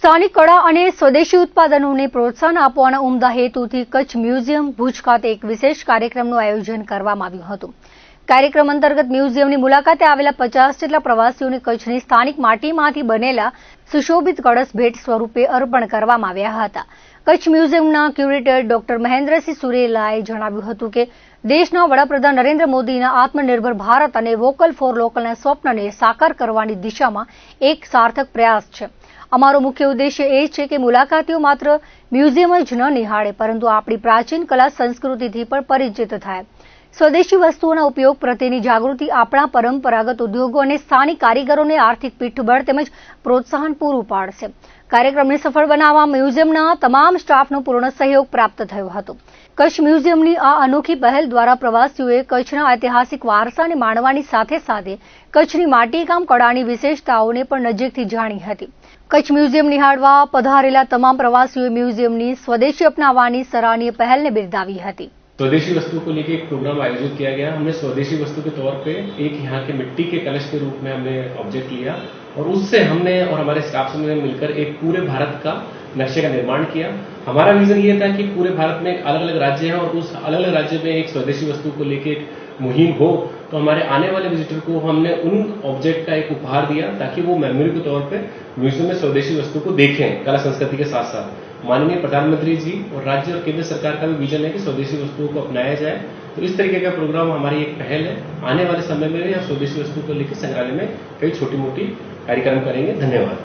સ્થાનિક કળા અને સ્વદેશી ઉત્પાદનોને પ્રોત્સાહન આપવાના ઉમદા હેતુથી કચ્છ મ્યુઝિયમ ભુજ ખાતે એક વિશેષ કાર્યક્રમનું આયોજન કરવામાં આવ્યું હતું। કાર્યક્રમ અંતર્ગત મ્યુઝિયમની મુલાકાતે આવેલા 50 જેટલા પ્રવાસીઓને કચ્છની સ્થાનિક માટીમાંથી બનેલા સુશોભિત કળશ ભેટ સ્વરૂપે અર્પણ કરવામાં આવ્યા હતા। કચ્છ મ્યુઝિયમના ક્યુરેટર ડોક્ટર મહેન્દ્રસિંહ સુરેલાએ જણાવ્યું હતું કે દેશના વડાપ્રધાન નરેન્દ્ર મોદીના આત્મનિર્ભર ભારત અને વોકલ ફોર લોકલના સ્વપ્નને સાકાર કરવાની દિશામાં એક સાર્થક પ્રયાસ છે। અમારો મુખ્ય ઉદ્દેશ્ય એ છે કે મુલાકાતીઓ માત્ર મ્યુઝિયમ જ ન નિહાળે પરંતુ આપણી પ્રાચીન કલા સંસ્કૃતિથી પણ પરિચિત થાય। સ્વદેશી વસ્તુઓના ઉપયોગ પ્રત્યેની જાગૃતિ આપણા પરંપરાગત ઉદ્યોગો અને સ્થાનિક કારીગરોને આર્થિક પીઠબળ તેમજ પ્રોત્સાહન પૂરું પાડશે। કાર્યક્રમને સફળ બનાવવા મ્યુઝિયમના તમામ સ્ટાફનો પૂર્ણ સહયોગ પ્રાપ્ત થયો હતો। કચ્છ મ્યુઝિયમની આ અનોખી પહેલ દ્વારા પ્રવાસીઓએ કચ્છના ઐતિહાસિક વારસાને માણવાની સાથે સાથે કચ્છની માટીકામ કળાની વિશેષતાઓને પણ નજીકથી જાણી હતી। कच्छ म्यूजियम निहाळवा पधारेला तमाम प्रवासियों म्यूजियम ની स्वदेशी अपनावानी सराहनीय पहल ने बिरदावी હતી। स्वदेशी वस्तु को लेकर एक प्रोग्राम आयोजित किया गया। हमने स्वदेशी वस्तु के तौर पे एक यहाँ के मिट्टी के कलश के रूप में हमने ऑब्जेक्ट लिया और उससे हमने और हमारे स्टाफ से मिलकर एक पूरे भारत का नक्शे का निर्माण किया। हमारा विजन ये था कि पूरे भारत में अलग अलग राज्य हैं और उस अलग अलग राज्य में एक स्वदेशी वस्तु को लेकर एक मुहिम हो, तो हमारे आने वाले विजिटर को हमने उन ऑब्जेक्ट का एक उपहार दिया ताकि वो मेमोरी के तौर पे म्यूजियम में स्वदेशी वस्तु को देखें कला संस्कृति के साथ साथ। माननीय प्रधानमंत्री जी और राज्य और केंद्र सरकार का भी विजन है कि स्वदेशी वस्तुओं को अपनाया जाए, तो इस तरीके का प्रोग्राम हमारी एक पहल है। आने वाले समय में भी हम स्वदेशी वस्तु को लेकर संग्रहालय में कई छोटी मोटी कार्यक्रम करेंगे। धन्यवाद।